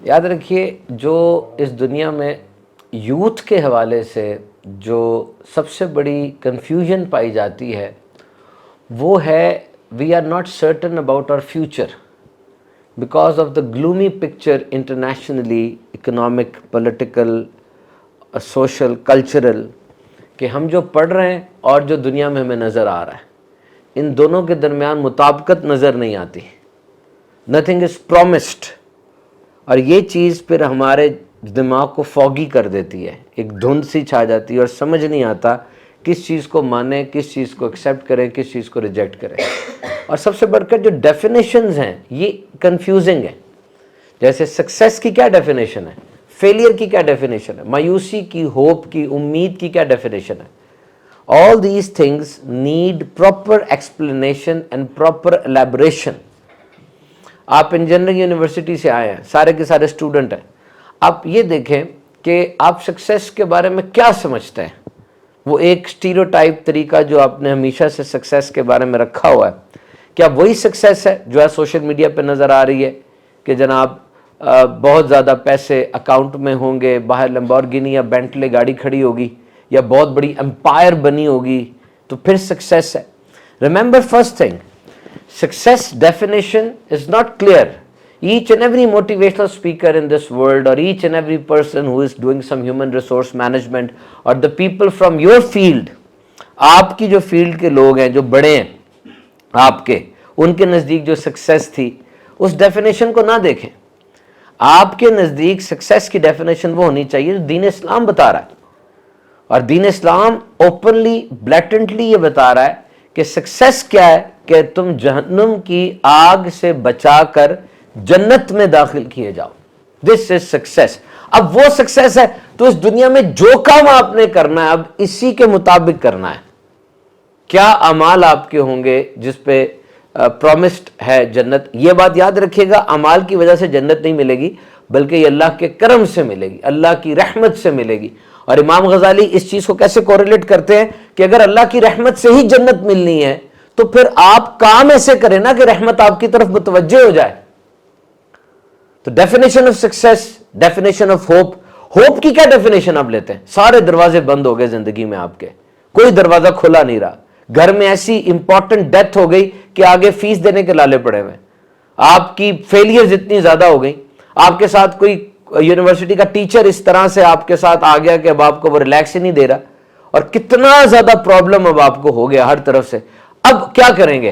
یاد رکھیے جو اس دنیا میں یوتھ کے حوالے سے جو سب سے بڑی کنفیوژن پائی جاتی ہے وہ ہے we are not certain about our future because of the gloomy picture internationally economic political social cultural کہ ہم جو پڑھ رہے ہیں اور جو دنیا میں ہمیں نظر آ رہا ہے ان دونوں کے درمیان مطابقت نظر نہیں آتی. Nothing is promised. اور یہ چیز پھر ہمارے دماغ کو فوگی کر دیتی ہے, ایک دھند سی چھا جاتی ہے اور سمجھ نہیں آتا کس چیز کو مانیں, کس چیز کو ایکسیپٹ کریں, کس چیز کو ریجیکٹ کریں. اور سب سے بڑھ کر جو ڈیفینیشنز ہیں یہ کنفیوزنگ ہیں. جیسے سکسیس کی کیا ڈیفینیشن ہے, فیلئر کی کیا ڈیفینیشن ہے, مایوسی کی, ہوپ کی, امید کی کیا ڈیفینیشن ہے. All these things need proper explanation and proper elaboration. آپ انجینئرنگ یونیورسٹی سے آئے ہیں, سارے کے سارے اسٹوڈنٹ ہیں. آپ یہ دیکھیں کہ آپ سکسیس کے بارے میں کیا سمجھتے ہیں. وہ ایک اسٹیریوٹائپ طریقہ جو آپ نے ہمیشہ سے سکسیس کے بارے میں رکھا ہوا ہے, کیا وہی سکسیس ہے جو ہے سوشل میڈیا پہ نظر آ رہی ہے کہ جناب بہت زیادہ پیسے اکاؤنٹ میں ہوں گے, باہر لیمبورگینی یا بینٹلے گاڑی کھڑی ہوگی یا بہت بڑی امپائر بنی ہوگی تو پھر سکسیس ہے. Remember first thing, success definition is not clear. Each and every motivational speaker in this world or each and every person who is doing some human resource management or the people from your field, آپ کی جو field کے لوگ ہیں جو بڑے ہیں آپ کے, ان کے نزدیک جو سکسیس تھی اس ڈیفینیشن کو نہ دیکھیں. آپ کے نزدیک سکسیس کی ڈیفینیشن وہ ہونی چاہیے جو دین اسلام بتا رہا ہے. اور دین اسلام اوپنلی بلیٹنٹلی یہ بتا رہا ہے کہ سکسیس کیا ہے, کہ تم جہنم کی آگ سے بچا کر جنت میں داخل کیے جاؤ. دس از سکسیس. اب وہ سکسیس ہے تو اس دنیا میں جو کام آپ نے کرنا ہے اب اسی کے مطابق کرنا ہے. کیا اعمال آپ کے ہوں گے جس پہ پرومسڈ ہے جنت. یہ بات یاد رکھیے گا, اعمال کی وجہ سے جنت نہیں ملے گی بلکہ یہ اللہ کے کرم سے ملے گی, اللہ کی رحمت سے ملے گی. اور امام غزالی اس چیز کو کیسے کوریلیٹ کرتے ہیں کہ اگر اللہ کی رحمت سے ہی جنت ملنی ہے تو پھر آپ کام ایسے کریں نا کہ رحمت آپ کی طرف متوجہ ہو جائے. تو definition of success, definition of hope. Hope کی کیا ڈیفینیشن آپ لیتے ہیں؟ سارے دروازے بند ہو گئے زندگی میں آپ کے, کوئی دروازہ کھلا نہیں رہا. گھر میں ایسی امپورٹنٹ ڈیتھ ہو گئی کہ آگے فیس دینے کے لالے پڑے ہوئے. آپ کی فیلئرز اتنی زیادہ ہو گئی. آپ کے ساتھ کوئی یونیورسٹی کا ٹیچر اس طرح سے آپ کے ساتھ آ گیا کہ اب آپ کو وہ ریلیکس ہی نہیں دے رہا, اور کتنا زیادہ پرابلم اب آپ کو ہو گیا ہر طرف سے. اب کیا کریں گے؟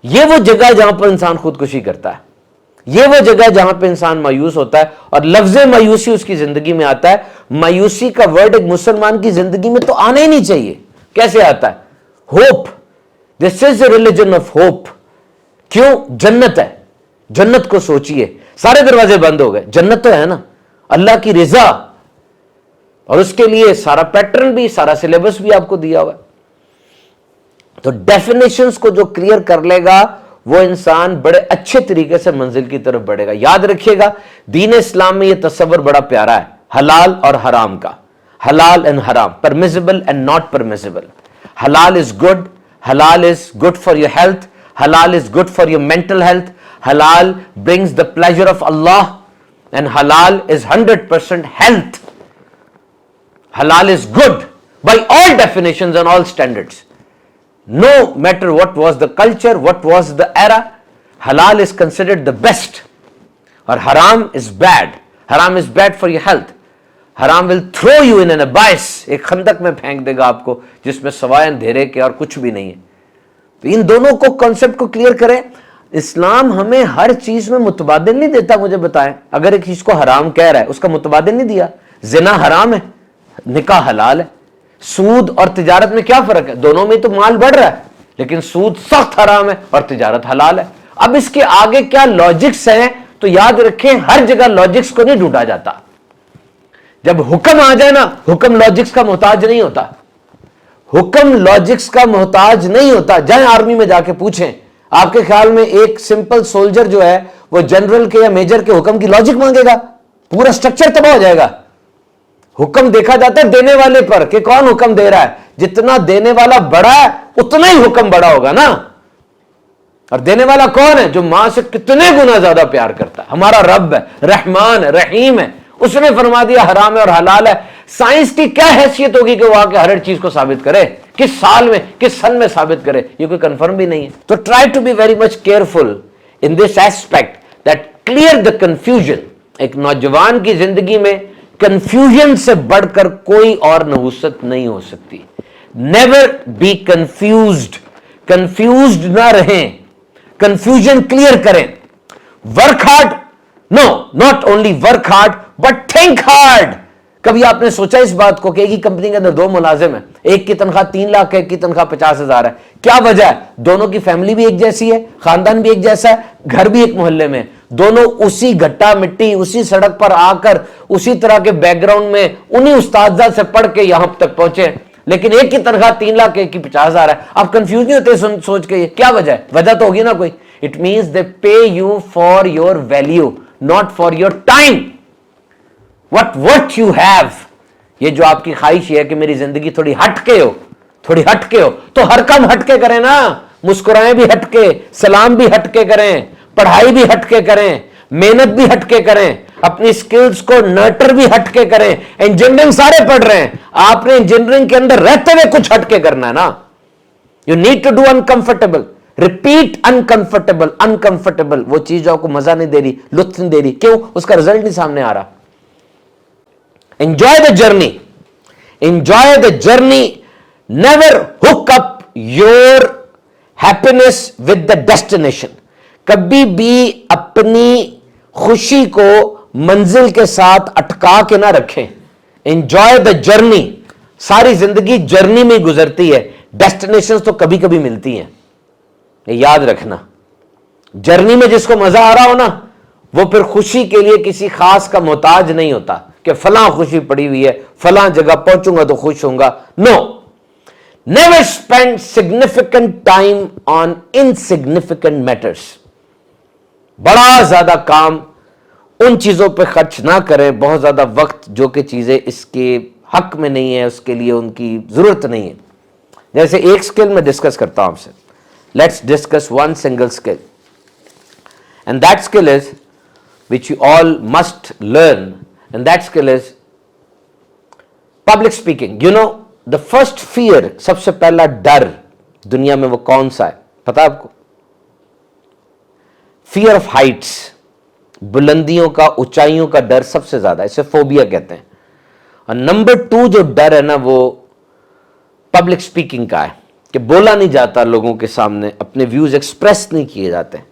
یہ وہ جگہ جہاں پر انسان خودکشی کرتا ہے, یہ وہ جگہ جہاں پہ انسان مایوس ہوتا ہے, اور لفظ مایوسی اس کی زندگی میں آتا ہے. مایوسی کا ورڈ ایک مسلمان کی زندگی میں تو آنا ہی نہیں چاہیے. کیسے آتا ہے؟ Hope. This is a religion of hope. کیوں؟ جنت ہے. جنت کو سوچئے, سارے دروازے بند ہو گئے, جنت تو ہے نا, اللہ کی رضا, اور اس کے لیے سارا پیٹرن بھی, سارا سلیبس بھی آپ کو دیا ہوا ہے. تو ڈیفینیشنز کو جو کلیئر کر لے گا وہ انسان بڑے اچھے طریقے سے منزل کی طرف بڑھے گا. یاد رکھیے گا دین اسلام میں یہ تصور بڑا پیارا ہے, حلال اور حرام کا. حلال اینڈ حرام, پرمیسیبل اینڈ ناٹ پرمیسیبل. حلال از گڈ, حلال is good for your health, حلال is good for your mental health, حلال برنگز دا پلیجر آف اللہ, اینڈ حلال is 100% health. Halal is good by all definitions and all standards. No matter what was the culture, what was the era, halal is considered the best. Or haram is bad. Haram is bad for your health. Haram will throw you in an abyss. ایک خندق میں پھینک دے گا آپ کو جس میں سوائے اندھیرے کے اور کچھ بھی نہیں ہے. تو ان دونوں کو کانسیپٹ کو کلیئر کریں. اسلام ہمیں ہر چیز میں متبادل نہیں دیتا. مجھے بتائیں, اگر ایک چیز کو حرام کہہ رہا ہے اس کا متبادل نہیں دیا. زنا حرام ہے, نکاح حلال ہے. سود اور تجارت میں کیا فرق ہے؟ دونوں میں تو مال بڑھ رہا ہے, لیکن سود سخت حرام ہے اور تجارت حلال ہے. اب اس کے آگے کیا لاجکس ہیں تو یاد رکھیں ہر جگہ لاجکس کو نہیں ڈھونڈا جاتا. جب حکم آ جائے نا, حکم لاجکس کا محتاج نہیں ہوتا. حکم لاجکس کا محتاج نہیں ہوتا. جائیں آرمی میں جا کے پوچھیں, آپ کے خیال میں ایک سمپل سولجر جو ہے وہ جنرل کے یا میجر کے حکم کی لاجک مانگے گا؟ پورا سٹرکچر تباہ ہو جائے گا. حکم دیکھا جاتا ہے دینے والے پر کہ کون حکم دے رہا ہے. جتنا دینے والا بڑا ہے اتنا ہی حکم بڑا ہوگا نا. और देने वाला कौन है? जो मां से कितने गुना ज्यादा प्यार करता है। हमारा रब है, रहमान है, रहीम है। उसने फरमा दिया हराम है और हलाल है। साइंस की क्या हैसियत होगी कि वो आके हर एक चीज को साबित करे? किस साल में, किस सन में साबित करे? ये कोई कंफर्म भी नहीं है। तो try to be very much careful in this aspect that clear the confusion. एक नौजवान की जिंदगी में कंफ्यूजन से बढ़कर कोई और नहुसत नहीं हो सकती। नेवर बी कंफ्यूज्ड, कंफ्यूज्ड ना रहें, कंफ्यूजन क्लियर करें। Work hard, no, not only work hard but think hard. कभी आपने सोचा इस बात को कि एक ही कंपनी के अंदर दो मुलाजिम है, एक की तनख्वाह 3 लाख है, एक की तनख्वाह 50,000 है। क्या वजह है? दोनों की फैमिली भी एक जैसी है, खानदान भी एक जैसा है, घर भी एक मोहल्ले में, दोनों उसी गट्टा मिट्टी, उसी सड़क पर आकर, उसी तरह के बैकग्राउंड में, उन्हीं उस्ताद से पढ़ के यहां तक पहुंचे, लेकिन एक की तनख्वाह 3 लाख, एक की 50,000 है। आप कंफ्यूज नहीं होते सोच के? क्या वजह है? वजह तो होगी ना कोई। इट मींस दे पे you for your value, not for your time. what you have। ये जो आपकी ख्वाहिश है कि मेरी जिंदगी थोड़ी हटके हो, थोड़ी हटके हो, तो हर काम हटके करें ना। मुस्कुराएं भी हटके, सलाम भी हटके करें, पढ़ाई भी हटके करें, मेहनत भी हटके करें, अपनी स्किल्स को नर्टर भी हटके करें। इंजीनियरिंग सारे पढ़ रहे हैं, आपने इंजीनियरिंग के अंदर रहते हुए कुछ हटके करना है ना। You need to do uncomfortable, repeat uncomfortable. Uncomfortable वो चीज जो आपको मजा नहीं दे रही, लुत्फ नहीं दे रही, क्यों? उसका रिजल्ट नहीं सामने आ रहा। Enjoy the journey. Enjoy the journey. Never hook up your happiness with the destination. कभी भी अपनी खुशी को मंजिल के साथ अटका के ना रखें। Enjoy the journey. सारी जिंदगी जर्नी में गुजरती है, डेस्टिनेशंस तो कभी कभी मिलती हैं। ये याद रखना। जर्नी में जिसको मजा आ रहा हो ना, वो फिर खुशी के लिए किसी खास का मोहताज नहीं होता कि फलां खुशी पड़ी हुई है, फलां जगह पहुंचूंगा तो खुश होऊंगा। No, never spend significant time on insignificant matters. बड़ा ज्यादा काम उन चीजों पे खर्च ना करें, बहुत ज्यादा वक्त जो कि चीजें इसके हक में नहीं है, उसके लिए उनकी जरूरत नहीं है। जैसे एक स्किल मैं डिस्कस करता हूं आपसे। Let's discuss one single skill, and that skill is which you all must learn, and that skill is public speaking. You know, the first fear, सबसे पहला डर दुनिया में वो कौन सा है पता है आपको? Fear of heights, बुलंदियों का, ऊंचाइयों का डर सबसे ज्यादा, इसे फोबिया कहते हैं। और नंबर 2 जो डर है ना, वो पब्लिक स्पीकिंग का है कि बोला नहीं जाता लोगों के सामने, अपने व्यूज एक्सप्रेस नहीं किए जाते।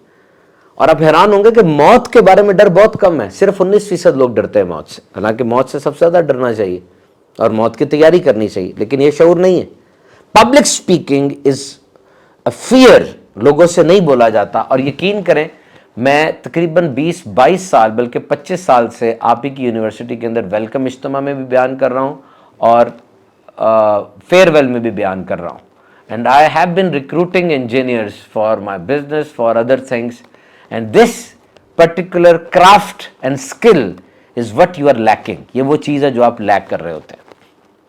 और आप हैरान होंगे कि मौत के बारे में डर बहुत कम है, सिर्फ 19% लोग डरते हैं मौत से। हालांकि मौत से सबसे ज्यादा डरना चाहिए और मौत की तैयारी करनी चाहिए, लेकिन ये शऊर नहीं है। Public speaking is a fear, लोगों से नहीं बोला जाता। और यकीन करें, मैं तकरीबन 20-22 साल बल्कि 25 साल से आप ही की यूनिवर्सिटी के अंदर वेलकम इज्तिमा में भी बयान कर रहा हूँ और फेयरवेल में भी बयान कर रहा हूँ। And I have been recruiting engineers for my business, for other things, and this particular craft and skill is what you are lacking. ये वो चीज है जो आप लैक कर रहे होते हैं।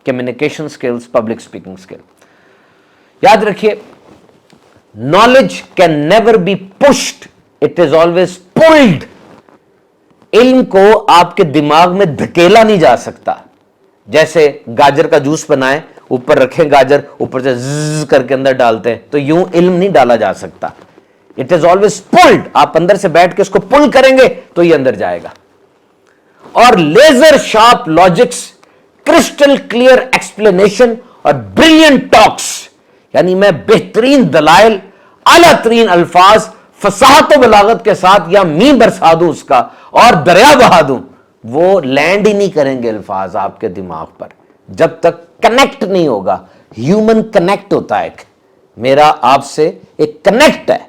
Communication skills, public speaking skill. याद रखिए, knowledge can never be pushed, it is always pulled. इल्म को आपके दिमाग में धकेला नहीं जा सकता। जैसे गाजर का जूस बनाए, ऊपर रखें गाजर, ऊपर से ज़ करके अंदर डालते हैं, तो यूं इल्म नहीं डाला जा सकता। It is always pulled. आप अंदर से बैठ के इसको पुल करेंगे तो ये अंदर जाएगा। और laser sharp logics, crystal clear explanation और ब्रिलियंट टॉक्स, यानी मैं बेहतरीन दलाइल, आला तरीन अल्फाज, फसाहत बलागत के साथ या मी बरसा दूं उसका और दरिया बहा दूं, वो लैंड ही नहीं करेंगे अल्फाज आपके दिमाग पर जब तक कनेक्ट नहीं होगा। ह्यूमन कनेक्ट होता है, मेरा आपसे एक कनेक्ट है,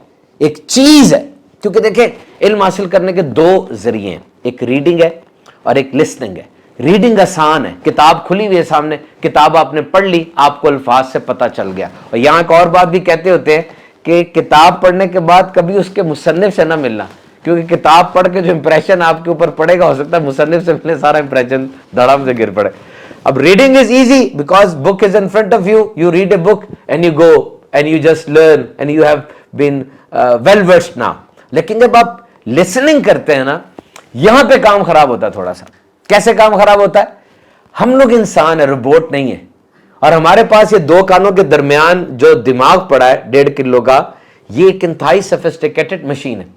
एक चीज है। क्योंकि देखें, इल्म हासिल करने के 2 जरिए हैं, एक रीडिंग है और एक लिसनिंग है। रीडिंग आसान है, किताब खुली हुई है सामने, किताब आपने पढ़ ली, आपको अल्फाज से पता चल गया। और यहां एक और बात भी कहते होते हैं कि किताब पढ़ने के बाद कभी उसके मुसन्निफ से ना मिलना, क्योंकि किताब पढ़ के जो इंप्रेशन आपके ऊपर पड़ेगा, हो सकता है मुसन्निफ से मिले सारा इंप्रेशन धड़ाम से गिर पड़े। अब reading is easy because book is in front of you, you read a book and you go and you just learn and you have been well versed ना, लेकिन जब आप लिसनिंग करते हैं ना, यहां पे काम खराब होता है थोड़ा सा। कैसे काम खराब होता है? हम लोग इंसान है, रोबोट नहीं है, और हमारे पास ये दो कानों के दरमियान जो दिमाग पड़ा है 1.5 किलो का, ये एक इंतहाई सोफिस्टिकेटेड मशीन है,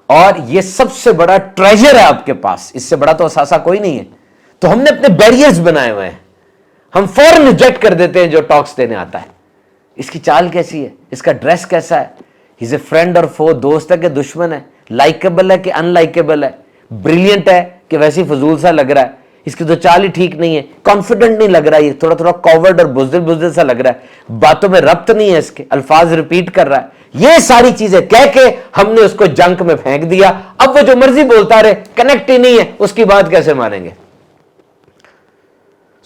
और ये सबसे बड़ा ट्रेजर है आपके पास, इससे बड़ा तो असासा कोई नहीं है। तो हमने अपने बैरियर्स बनाए हुए हैं, हम फौरन रिजेक्ट कर देते हैं जो टॉक्स देने आता है। इसकी चाल कैसी है, इसका ड्रेस कैसा है, इज ए फ्रेंड और फो, दोस्त है कि दुश्मन है, लाइकेबल है कि अनलाइकेबल है, ब्रिलियंट है कि वैसे ही फजूल सा लग रहा है, इसकी तो चाल ही ठीक नहीं है, कॉन्फिडेंट नहीं लग रहा है, ये थोड़ा थोड़ा कॉवर्ड और बुजदिल बुजदिल सा लग रहा है, बातों में रब्त नहीं है, इसके अल्फाज रिपीट कर रहा है। ये सारी चीजें कह के हमने उसको जंक में फेंक दिया। अब वो जो मर्जी बोलता रहे, कनेक्ट ही नहीं है, उसकी बात कैसे मानेंगे?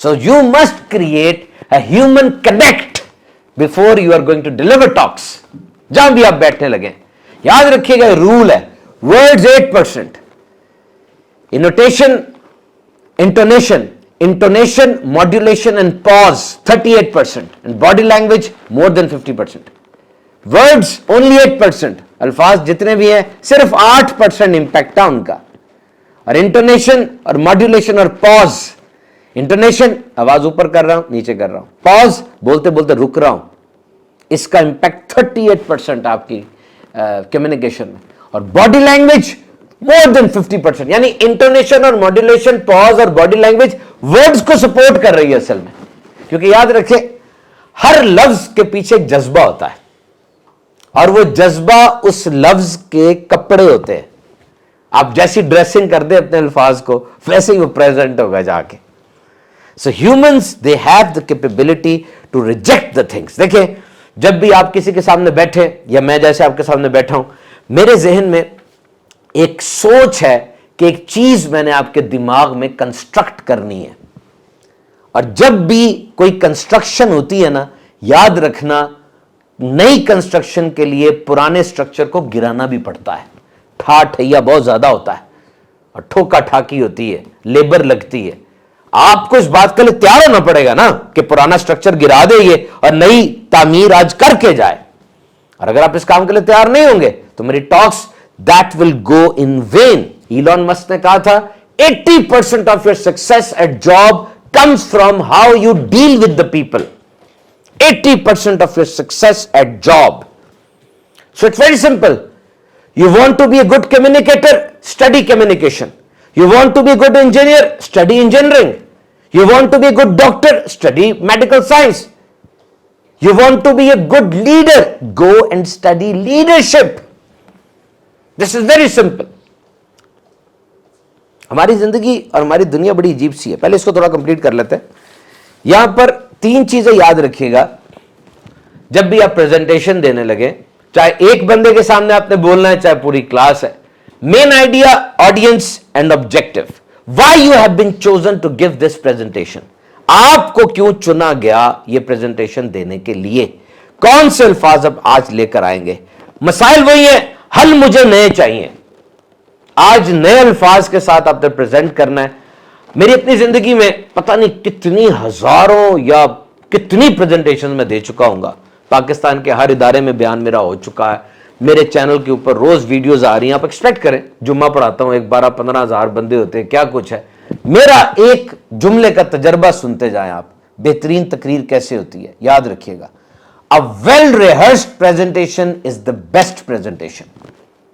So you must create a human connect before you are going to deliver talks. जहां भी आप बैठने लगे, याद रखिएगा रूल है, words 8%, intonation, modulation and pause 38%, and body language more than 50%. Words only 8%, अल्फाज जितने भी हैं सिर्फ 8% इंपैक्ट है उनका। और इंटोनेशन और मॉड्यूलेशन और पॉज, इंटोनेशन आवाज ऊपर कर रहा हूं नीचे कर रहा हूं, पॉज बोलते बोलते रुक रहा हूं, इसका इंपैक्ट 38% आपकी कम्युनिकेशन में। और बॉडी लैंग्वेज मोर देन 50%, यानी इंटोनेशन और मॉड्यूलेशन, पॉज और बॉडी लैंग्वेज वर्ड्स को सपोर्ट कर रही है असल में। क्योंकि याद रखें, हर लफ्ज के पीछे एक जज्बा होता है, और वो जज्बा उस लफ्ज के कपड़े होते हैं। आप जैसी ड्रेसिंग कर दे अपने अल्फाज को, वैसे ही वो प्रेजेंट होगा जाके। So humans they have the capability to reject the things. देखिए, जब भी आप किसी के सामने बैठे, या मैं जैसे आपके सामने बैठा हूं, मेरे जहन में एक सोच है कि एक चीज मैंने आपके दिमाग में कंस्ट्रक्ट करनी है, और जब भी कोई कंस्ट्रक्शन होती है ना, याद रखना, नई कंस्ट्रक्शन के लिए पुराने स्ट्रक्चर को गिराना भी पड़ता है। ठैया बहुत ज्यादा होता है, और ठोका ठाकी होती है, लेबर लगती है। आपको इस बात के लिए तैयार होना पड़ेगा ना कि पुराना स्ट्रक्चर गिरा देंगे और नई तामीर आज करके जाए। और अगर आप इस काम के लिए तैयार नहीं होंगे तो मेरी talks that will go in when. Elon Musk ने कहा था 80% of your success at job comes from how you deal with the people. 80% of your success at job. So it's very simple. You want to be a good communicator? Study communication. You want to be a good engineer? Study engineering. You want to be a good doctor? Study medical science. You want to be a good leader? Go and study leadership. This is very simple. हमारी जिंदगी और हमारी दुनिया बड़ी अजीब सी है। पहले इसको थोड़ा कंप्लीट कर लेते हैं। यहां पर 3 चीजें याद रखिएगा जब भी आप प्रेजेंटेशन देने लगे, चाहे एक बंदे के सामने आपने बोलना है, चाहे पूरी क्लास है। Main idea, audience and objective. Why you have been chosen to give this presentation. आपको क्यों चुना गया ये प्रेजेंटेशन देने के लिए? कौन से अल्फाज अब आज लेकर आएंगे? मसाइल वही है, हल मुझे नए चाहिए। आज नए अल्फाज के साथ आपने प्रेजेंट करना है। मेरी अपनी जिंदगी में पता नहीं कितनी हजारों या कितनी प्रेजेंटेशन में दे चुका हूंगा। पाकिस्तान के हर इदारे में बयान मेरा हो चुका है। मेरे चैनल के ऊपर रोज वीडियोस आ रही हैं। आप एक्सपेक्ट करें, जुम्मा पढ़ाता हूं, एक 12-15 हजार बंदे होते हैं, क्या कुछ है। मेरा एक जुमले का तजर्बा सुनते जाएं आप, बेहतरीन तकरीर कैसे होती है। याद रखिएगा, a well rehearsed presentation is the best presentation.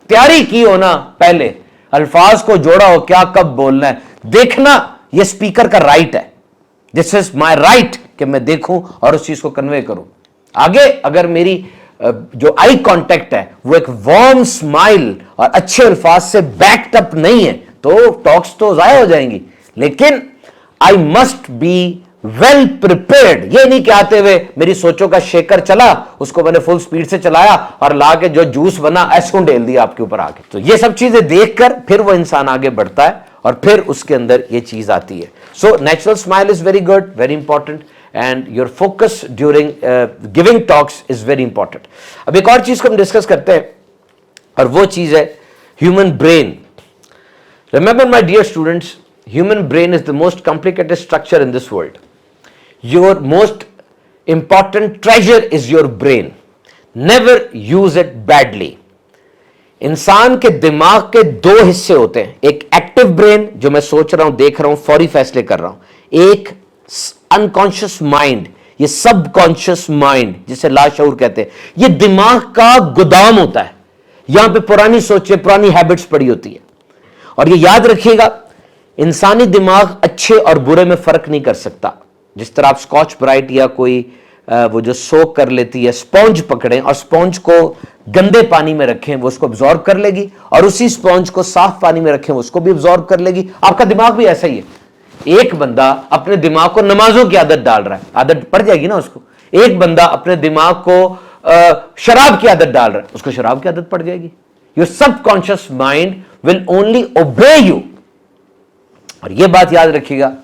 तैयारी की हो ना, पहले अल्फाज को जोड़ा हो, क्या कब बोलना है, देखना ये स्पीकर का राइट है। दिस इज माई राइट कि मैं देखूं और उस चीज को कन्वे करूं। आगे अगर मेरी जो आई कांटेक्ट है वो एक वार्म स्माइल और अच्छे अल्फाज से बैक्ड अप नहीं है तो टॉक्स तो जाया हो जाएंगी। लेकिन I must be well prepared. ये नहीं कि आते हुए मेरी सोचों का शेकर चला, उसको मैंने फुल स्पीड से चलाया और लाके जो जूस बना ऐसों डेल दिया आपके ऊपर आके। तो ये सब चीजें देखकर फिर वो इंसान आगे बढ़ता है और फिर उसके अंदर ये चीज आती है। So natural smile is very good, very important, and your focus during giving talks is very important. अब एक और चीज को हम डिस्कस करते हैं और वो चीज है human brain. Remember my dear students, human brain is the most complicated structure in this world. Your most important treasure is your brain. Never use it badly. इंसान के दिमाग के दो हिस्से होते हैं, एक एक्टिव ब्रेन जो मैं सोच रहा हूं, देख रहा हूं, फौरी फैसले कर रहा हूं, एक अनकॉन्शियस माइंड, ये सब कॉन्शियस माइंड जिसे लाशऊर कहते हैं, ये दिमाग का गोदाम होता है। यहां पे पुरानी सोचें, पुरानी हैबिट्स पड़ी होती है। और ये याद रखिएगा, इंसानी दिमाग अच्छे और बुरे में फर्क नहीं कर सकता। जिस तरह आप स्कॉच ब्राइट या कोई वो जो सोक कर लेती है, स्पॉन्ज पकड़ें और स्पॉन्ज को गंदे पानी में रखें, वो उसको अब्जॉर्ब कर लेगी, और उसी स्पॉन्ज को साफ पानी में रखें, उसको भी अब्जॉर्ब कर लेगी। आपका दिमाग भी ऐसा ही है। एक बंदा अपने दिमाग को नमाजों की आदत डाल रहा है, आदत पड़ जाएगी ना उसको। एक बंदा अपने दिमाग को शराब की आदत डाल रहा है, उसको शराब की आदत पड़ जाएगी। Your subconscious mind will only obey you. और यह बात याद रखिएगा,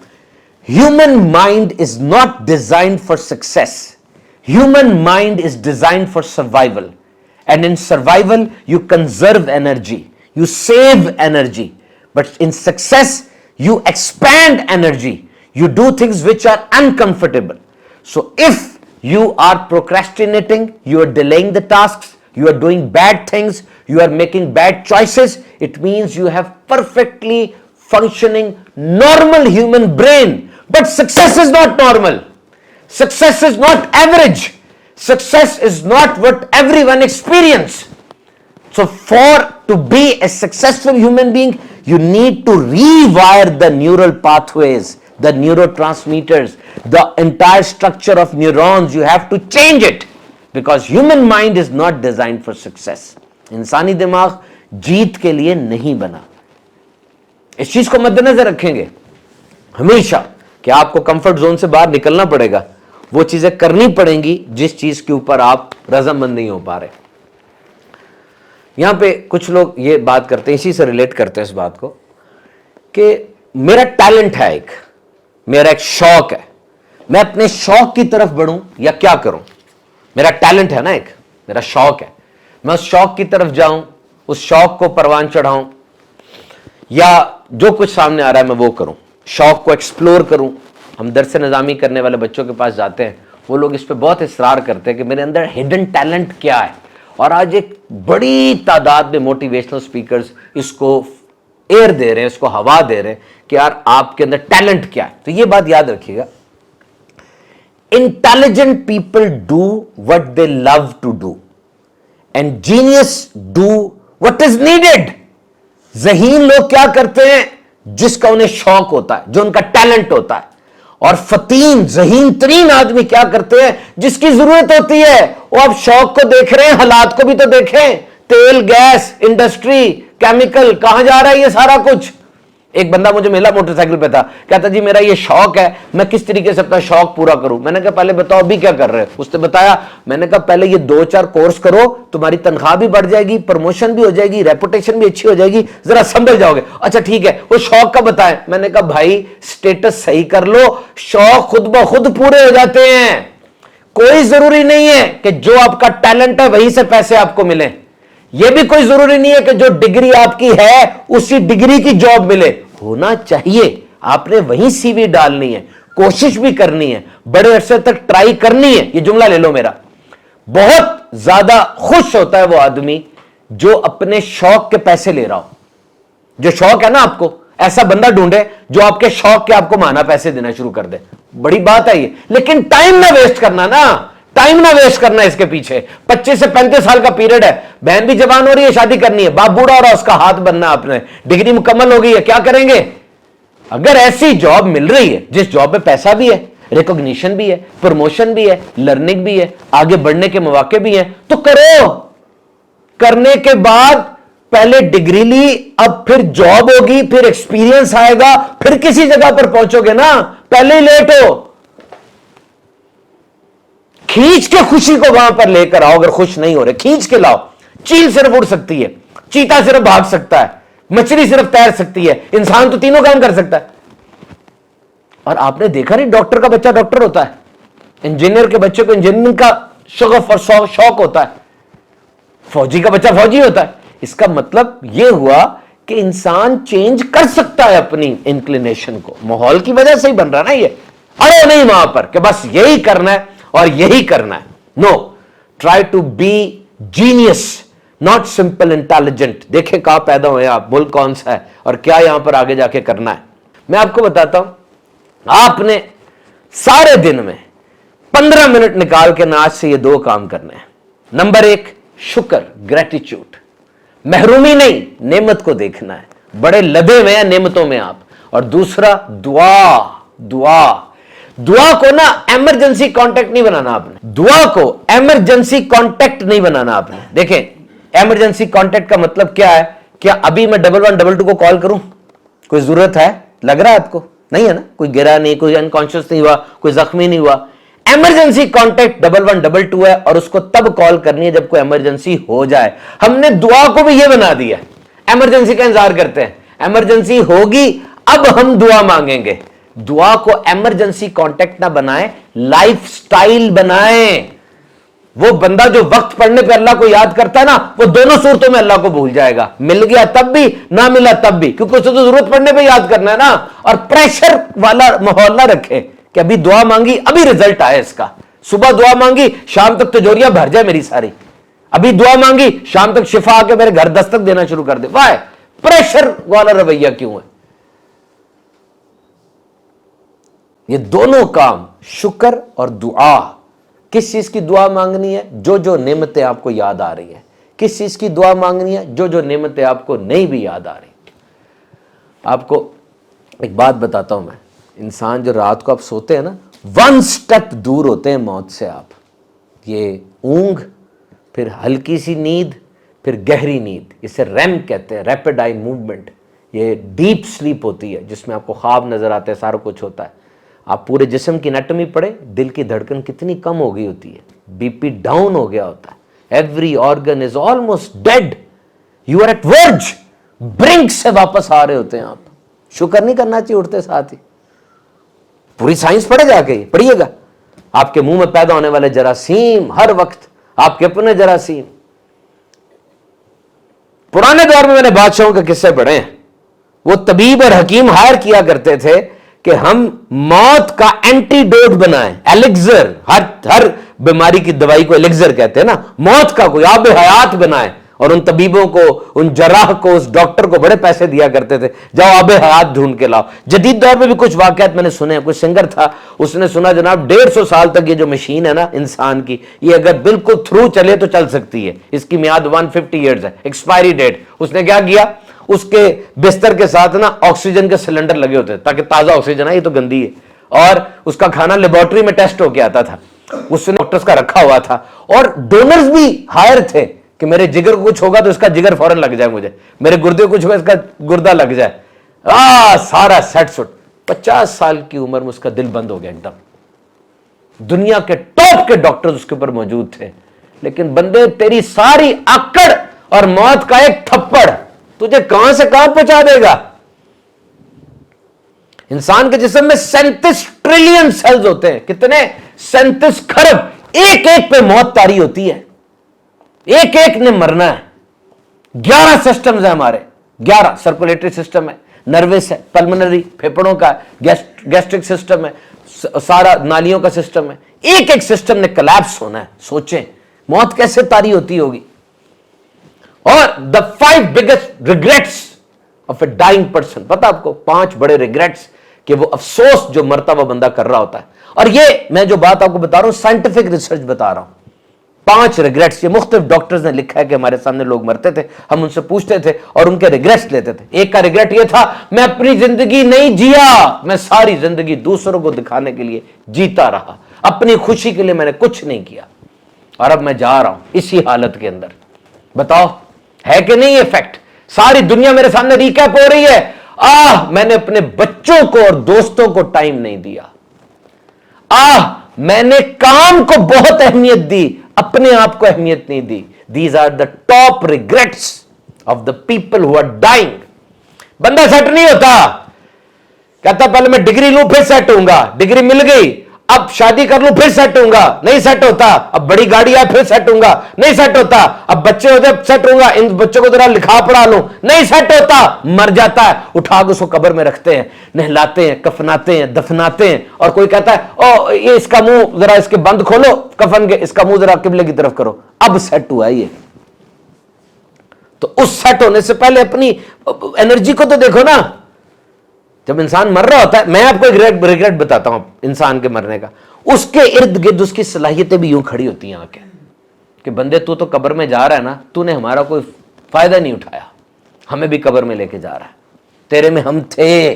human mind is not designed for success. Human mind is designed for survival. And in survival, you conserve energy, you save energy. But in success, you expand energy. You do things which are uncomfortable. So if you are procrastinating, you are delaying the tasks, you are doing bad things, you are making bad choices, it means you have perfectly functioning normal human brain. But success is not normal. Success is not average. Success is not what everyone experience. So to be a successful human being, you need to rewire the neural pathways, the neurotransmitters, the entire structure of neurons. You have to change it because human mind is not designed for success. इंसानी दिमाग जीत के लिए नहीं बना। इस चीज को मद्देनजर रखेंगे हमेशा कि आपको कंफर्ट जोन से बाहर निकलना पड़ेगा, वो चीजें करनी पड़ेंगी जिस चीज के ऊपर आप रजामंद नहीं हो पा रहे। यहां पे कुछ लोग ये बात करते हैं, इसी से रिलेट करते हैं इस बात को कि मेरा टैलेंट है, मेरा एक शौक है, मैं अपने शौक की तरफ बढ़ूं या क्या करूं। मेरा टैलेंट है ना, एक मेरा शौक है, मैं उस शौक की तरफ जाऊं, उस शौक को परवान चढ़ाऊं, या जो कुछ सामने आ रहा है मैं वो करूं, शौक को एक्सप्लोर करूं। हम दर्स निज़ामी करने वाले बच्चों के पास जाते हैं, वो लोग इस पे बहुत इसरार करते हैं कि मेरे अंदर हिडन टैलेंट क्या है। और आज एक बड़ी तादाद में मोटिवेशनल स्पीकर्स इसको एयर दे रहे हैं, इसको हवा दे रहे हैं कि यार आपके अंदर टैलेंट क्या है। तो ये बात याद रखिएगा, intelligent people do what they love to do and genius do what is needed. ज़हीन लोग क्या करते हैं, जिसका उन्हें शौक होता है, जो उनका टैलेंट होता है। और फतीन ज़हीन तरीन आदमी क्या करते हैं, जिसकी जरूरत होती है। वो आप शौक को देख रहे हैं, हालात को भी तो देखें। तेल, गैस, इंडस्ट्री, केमिकल, कहां जा रहा है ये सारा कुछ। एक बंदा मुझे मिला मोटरसाइकिल पे था, कहता जी मेरा ये शौक है, मैं किस तरीके से अपना शौक पूरा करूं। मैंने कहा पहले बताओ अभी क्या कर रहे हो। उसने बताया, मैंने कहा पहले ये 2-4 कोर्स करो, तुम्हारी तनख्वाह भी बढ़ जाएगी, प्रमोशन भी हो जाएगी, रेपुटेशन भी अच्छी हो जाएगी, जरा संभल जाओगे। अच्छा ठीक है, वो शौक का बताएं। मैंने कहा भाई स्टेटस सही कर लो, शौक खुद ब खुद पूरे हो जाते हैं। कोई जरूरी नहीं है कि जो आपका टैलेंट है वहीं से पैसे आपको मिले। यह भी कोई जरूरी नहीं है कि जो डिग्री आपकी है उसी डिग्री की जॉब मिले। होना चाहिए, आपने वहीं सीवी डालनी है, कोशिश भी करनी है, बड़े अरसे तक ट्राई करनी है। ये जुमला ले लो मेरा। बहुत ज्यादा खुश होता है वो आदमी जो अपने शौक के पैसे ले रहा हो। जो शौक है ना, आपको ऐसा बंदा ढूंढे जो आपके शौक के आपको माना पैसे देना शुरू कर दे। बड़ी बात है ये, लेकिन टाइम ना वेस्ट करना ना, टाइम ना वेस्ट करना इसके पीछे। 25 से 35 साल का पीरियड है, बहन भी जवान हो रही है, शादी करनी है, बाप बूढ़ा हो रहा है, उसका हाथ बनना आपने, डिग्री मुकम्मल हो गई है, क्या करेंगे। अगर ऐसी जॉब मिल रही है जिस जॉब में पैसा भी है, रिकॉग्निशन भी है, प्रमोशन भी है, लर्निंग भी है, आगे बढ़ने के मौके भी हैं, तो करो। करने के बाद पहले डिग्री ली, अब फिर जॉब होगी, फिर एक्सपीरियंस आएगा, फिर किसी जगह पर पहुंचोगे ना। पहले ही लेट हो। खींच के खुशी को वहां पर लेकर आओ। अगर खुश नहीं हो रहे, खींच के लाओ। चील सिर्फ उड़ सकती है, चीता सिर्फ भाग सकता है, मछली सिर्फ तैर सकती है, इंसान तो तीनों काम कर सकता है। और आपने देखा नहीं, डॉक्टर का बच्चा डॉक्टर होता है, इंजीनियर के बच्चे को इंजीनियरिंग का शगफ और शौक होता है, फौजी का बच्चा फौजी होता है। इसका मतलब यह हुआ कि इंसान चेंज कर सकता है अपनी इंक्लिनेशन को। माहौल की वजह से ही बन रहा ना ये। अरे नहीं वहां पर कि बस यही करना है और यही करना है। No, try to be genius, not simple intelligent. देखें कहाँ पैदा हुए आप, मुल्क कौन सा है और क्या यहां पर आगे जाके करना है। मैं आपको बताता हूं, आपने सारे दिन में 15 मिनट निकाल के आज से ये 2 काम करने हैं। नंबर 1 शुक्र, ग्रेटिट्यूड, महरूमी नहीं, नेमत को देखना है, बड़े लदे हुए हैं नेमतों में आप। और दूसरा दुआ। दुआ को ना इमरजेंसी कांटेक्ट नहीं बनाना आपने, दुआ को इमरजेंसी कांटेक्ट नहीं बनाना आपने। देखें इमरजेंसी कांटेक्ट का मतलब क्या है? क्या अभी मैं 1112 को कॉल करूं? कोई जरूरत है? लग रहा है आपको? नहीं है ना, कोई गिरा नहीं, कोई अनकॉन्शियस नहीं हुआ, कोई जख्मी नहीं हुआ। इमरजेंसी कांटेक्ट 1112 है और उसको तब कॉल करनी है जब कोई इमरजेंसी हो जाए। हमने दुआ को भी ये बना दिया, इमरजेंसी का इंतजार करते हैं, इमरजेंसी होगी अब हम दुआ मांगेंगे। दुआ को इमरजेंसी कांटेक्ट ना बनाएं, लाइफस्टाइल बनाएं। वो बंदा जो वक्त पड़ने पे अल्लाह को याद करता है ना, वो दोनों सूरतों में अल्लाह को भूल जाएगा, मिल गया तब भी, ना मिला तब भी, क्योंकि उसे तो जरूरत पड़ने पे याद करना है ना। और प्रेशर वाला माहौल ना रखे कि अभी दुआ मांगी अभी रिजल्ट आए इसका, सुबह दुआ मांगी शाम तक तिजोरियां भर जाए मेरी सारी, अभी दुआ मांगी शाम तक शिफा आके मेरे घर दस्तक देना शुरू कर दे। वाह, प्रेशर वाला रवैया क्यों है? ये दोनों काम, शुक्र और दुआ। किस चीज की दुआ मांगनी है? जो जो नेमतें आपको याद आ रही है। किस चीज की दुआ मांगनी है? जो जो नेमतें आपको नहीं भी याद आ रही। आपको एक बात बताता हूं मैं, इंसान जो रात को आप सोते हैं ना, 1 स्टेप दूर होते हैं मौत से आप। ये ऊंघ, फिर हल्की सी नींद, फिर गहरी नींद, इसे रैम कहते हैं, रैपिड आई मूवमेंट। ये डीप स्लीप होती है जिसमें आपको ख्वाब नजर आते हैं, सारा कुछ होता है। आप पूरे जिस्म की एनाटॉमी पढ़े, दिल की धड़कन कितनी कम हो गई होती है, बीपी डाउन हो गया होता है, every organ is almost dead, you are at verge, brink से वापस आ रहे होते हैं आप। शुक्र नहीं करना चाहिए उठते साथ ही। पूरी साइंस पढ़े जाके, पढ़िएगा। आपके मुंह में पैदा होने वाले जरासीम, हर वक्त आपके अपने जरासीम। पुराने दौर में मैंने बादशाहों के किस्से पढ़े हैं, वो तबीब और हकीम हायर किया करते थे कि हम मौत का एंटीडोट बनाएं, एलिक्सर। हर बीमारी की दवाई को एलिक्सर कहते हैं ना, मौत का कोई आब हयात बनाएं। और उन तबीबों को, उन जराह को, उस डॉक्टर को बड़े पैसे दिया करते थे, जाओ आब हयात ढूंढ के लाओ। जदीद दौर में भी कुछ वाकयात मैंने सुने हैं। कोई सिंगर था, उसने सुना जनाब 150 साल तक ये जो मशीन है ना इंसान की, ये अगर बिल्कुल थ्रू चले तो चल सकती है, इसकी मियाद 150 ईयर्स है, एक्सपायरी डेट। उसने क्या किया, उसके बिस्तर के साथ ना ऑक्सीजन के सिलेंडर लगे होते ताकि ताजा ऑक्सीजन है, ये तो गंदी है। और उसका खाना लेबोरेटरी में टेस्ट होके आता था, उसने डॉक्टर्स का रखा हुआ था। और डोनर्स भी हायर थे कि मेरे जिगर को कुछ होगा तो इसका जिगर फौरन लग जाए, मुझे मेरे गुर्दे को कुछ होगा इसका गुर्दा लग जाए। सारा सेट सुट। 50 साल की उम्र में उसका दिल बंद हो गया एकदम। दुनिया के टॉप के डॉक्टर्स उसके ऊपर मौजूद थे, लेकिन बंदे तेरी सारी आकड़ और मौत का एक थप्पड़ तुझे कहां से कहां पहुंचा देगा। इंसान के जिस्म में 37 ट्रिलियन सेल्स होते हैं। कितने? 37 खरब। एक एक पे मौत तारी होती है, एक एक ने मरना है। 11 सिस्टम्स है हमारे, 11 सर्कुलेटरी सिस्टम है, नर्वस है, पल्मोनरी फेफड़ों का, गैस्ट्रिक सिस्टम है, सारा नालियों का सिस्टम है। एक एक सिस्टम ने कोलैप्स होना है। सोचें मौत कैसे तारी होती होगी। और the 5 biggest regrets of a dying person, पता आपको 5 बड़े रिग्रेट्स कि वो अफसोस जो मरता हुआ बंदा कर रहा होता है। और ये मैं जो बात आपको बता रहा हूं साइंटिफिक रिसर्च बता रहा हूं। 5 रिग्रेट्स ये मुख्तलिफ डॉक्टर्स ने लिखा है कि हमारे सामने लोग मरते थे, हम उनसे पूछते थे और उनके रिग्रेट्स लेते थे। एक का रिग्रेट ये था, मैं अपनी जिंदगी नहीं जिया, मैं सारी जिंदगी दूसरों को दिखाने के लिए जीता रहा, अपनी खुशी के लिए मैंने कुछ नहीं किया और अब मैं जा रहा हूं इसी हालत के अंदर। बताओ है कि नहीं ये फैक्ट? सारी दुनिया मेरे सामने रिकैप हो रही है। मैंने अपने बच्चों को और दोस्तों को टाइम नहीं दिया। मैंने काम को बहुत अहमियत दी, अपने आप को अहमियत नहीं दी। These are the top regrets of the people who are dying. बंदा सेट नहीं होता, कहता पहले मैं डिग्री लूं फिर सेट होऊंगा, डिग्री मिल गई, अब शादी कर लूं फिर सेट होऊंगा, नहीं सेट होता। अब बड़ी गाड़ी आए फिर सेट होऊंगा, नहीं सेट होता। अब बच्चे होते सेट होऊंगा, इन बच्चों को जरा लिखा पढ़ा लूं, नहीं सेट होता। मर जाता है, उठा के उसको कब्र में रखते हैं, नहलाते हैं, कफनाते हैं, दफनाते हैं। और कोई कहता है ओ ये इसका मुंह जरा इसके बंद खोलो कफन के, इसका मुंह जरा किबले की तरफ करो, अब सेट हुआ ये। तो उस सेट होने से पहले अपनी एनर्जी को तो देखो ना। जब इंसान मर रहा होता है, मैं आपको एक रिग्रेट बताता हूं इंसान के मरने का, उसके इर्द गिर्द उसकी सलाहियतें भी यूं खड़ी होती हैं आके कि बंदे तू तो कब्र में जा रहा है ना, तूने हमारा कोई फायदा नहीं उठाया, हमें भी कब्र में लेके जा रहा है, तेरे में हम थे,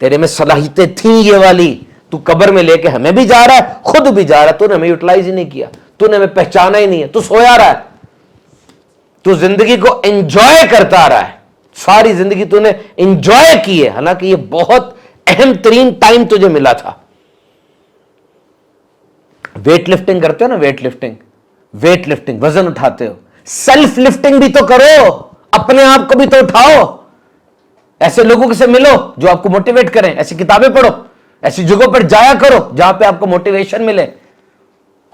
तेरे में सलाहियतें थी ये वाली, तू कब्र में लेके हमें भी जा रहा है, खुद भी जा रहा है, तूने हमें यूटिलाइज ही नहीं किया, तूने हमें पहचाना ही नहीं है, तू सोया रहा है, तू जिंदगी को एंजॉय करता आ रहा है, सारी जिंदगी तूने एंजॉय की है, हालांकि ये बहुत अहम तरीन टाइम तुझे मिला था। वेट लिफ्टिंग करते हो ना, वेट लिफ्टिंग वजन उठाते हो, सेल्फ लिफ्टिंग भी तो करो, अपने आप को भी तो उठाओ। ऐसे लोगों से मिलो जो आपको मोटिवेट करें, ऐसी किताबें पढ़ो, ऐसी जगहों पर जाया करो जहां पे आपको मोटिवेशन मिले।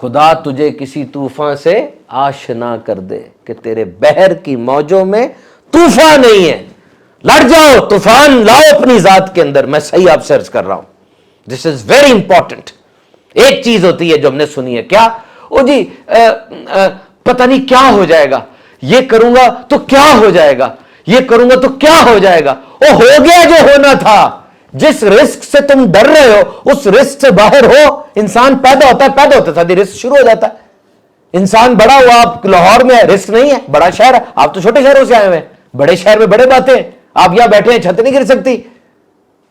खुदा तुझे किसी तूफान से आशना कर दे कि तेरे बहर की मौजों में तूफान नहीं है, लड़ जाओ, तूफान लाओ अपनी जात के अंदर। मैं सही आपसे अर्ज कर रहा हूं, दिस इज वेरी इंपॉर्टेंट। एक चीज होती है जो हमने सुनी है, क्या ओ जी पता नहीं क्या हो जाएगा, ये करूंगा तो क्या हो जाएगा, ये करूंगा तो क्या हो जाएगा। ओ हो गया जो होना था। जिस रिस्क से तुम डर रहे हो उस रिस्क से बाहर हो। इंसान पैदा होता है रिस्क शुरू हो जाता है। इंसान बड़ा हुआ, आप लाहौर में है, रिस्क नहीं है, बड़ा शहर है, आप तो छोटे शहरों से आए हुए हैं, बड़े शहर में बड़े बातें। आप यहां बैठे हैं, छत नहीं गिर सकती।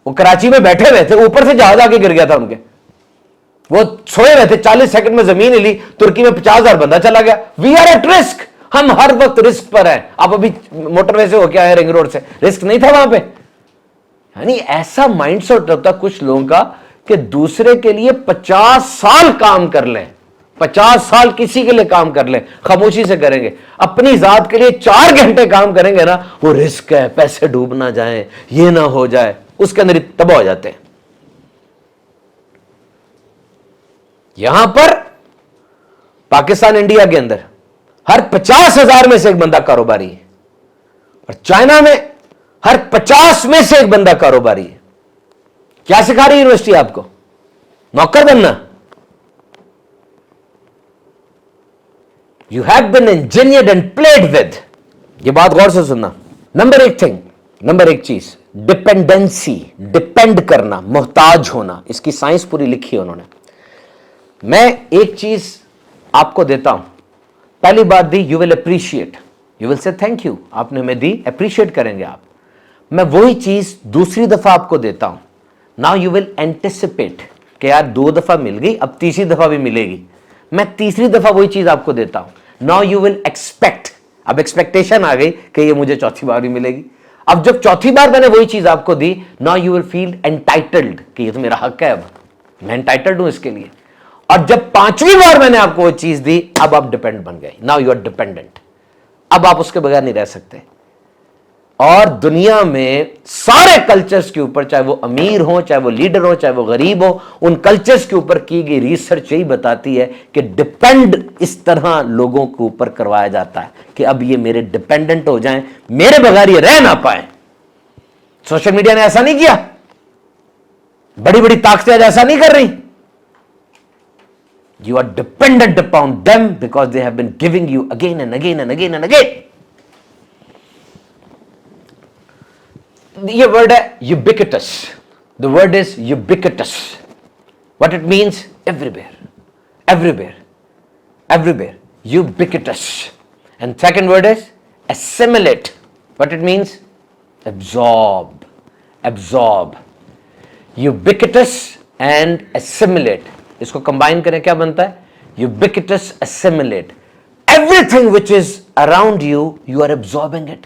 वो कराची में बैठे हुए थे, ऊपर से जहाज आके गिर गया था उनके, वो सोए रहे थे, 40 सेकंड में जमीन हिली, तुर्की में 50,000 बंदा चला गया। वी आर एट रिस्क, हम हर वक्त रिस्क पर हैं। आप अभी मोटरवे से होके आए, रिंग रोड से, रिस्क नहीं था वहां पे। यानी ऐसा माइंडसेट होता कुछ लोगों का कि दूसरे के लिए 50 साल काम कर लें, 50 साल किसी के लिए काम कर लें, खामोशी से करेंगे। अपनी जात के लिए 4 घंटे काम करेंगे ना, वो रिस्क है, पैसे डूब ना जाए, ये ना हो जाए, उसके अंदर तबाह हो जाते हैं। यहां पर पाकिस्तान इंडिया के अंदर हर 50,000 में से एक बंदा कारोबारी है, और चाइना में हर 50 में से एक बंदा कारोबारी है। क्या सिखा रही है यूनिवर्सिटी आपको? नौकर बनना। You have been engineered and played with. ये बात गौर से सुनना। नंबर एक चीज, डिपेंडेंसी, डिपेंड करना, मोहताज होना। इसकी साइंस पूरी लिखी है उन्होंने। मैं एक चीज आपको देता हूं, पहली बात दी, you will appreciate, you will say thank you, आपने हमें दी, अप्रिशिएट करेंगे आप। मैं वही चीज दूसरी दफा आपको देता हूं, नाउ यू विल एंटिसिपेट कि यार 2 दफा मिल गई, अब तीसरी दफा भी मिलेगी। मैं तीसरी दफा वही चीज आपको देता हूं, नाउ यू विल एक्सपेक्ट। अब एक्सपेक्टेशन आ गई कि ये मुझे चौथी बार भी मिलेगी। अब जब चौथी बार मैंने वही चीज आपको दी, now you will feel entitled कि ये तो मेरा हक है, अब मैं एंटाइटल्ड हूं इसके लिए। और जब 5वीं बार मैंने आपको वो चीज दी, अब आप डिपेंड बन गए, नाउ यू आर डिपेंडेंट। अब आप उसके बगैर नहीं रह सकते। और दुनिया में सारे कल्चर्स के ऊपर, चाहे वो अमीर हो, चाहे वो लीडर हो, चाहे वो गरीब हो, उन कल्चर्स के ऊपर की गई रिसर्च यही बताती है कि डिपेंड इस तरह लोगों के ऊपर करवाया जाता है कि अब ये मेरे डिपेंडेंट हो जाएं, मेरे बगैर ये रह ना पाए। सोशल मीडिया ने ऐसा नहीं किया, बड़ी बड़ी ताकतें आज ऐसा नहीं कर रही। You are dependent upon them because they have been giving you again and again and again and again. ये वर्ड है ubiquitous. The word is ubiquitous. What it means? Everywhere, everywhere, everywhere. Ubiquitous. And second word is assimilate. What it means? Absorb, absorb. Ubiquitous and assimilate. इसको combine करें क्या बनता है? Ubiquitous, assimilate. Everything which is around you, you are absorbing it.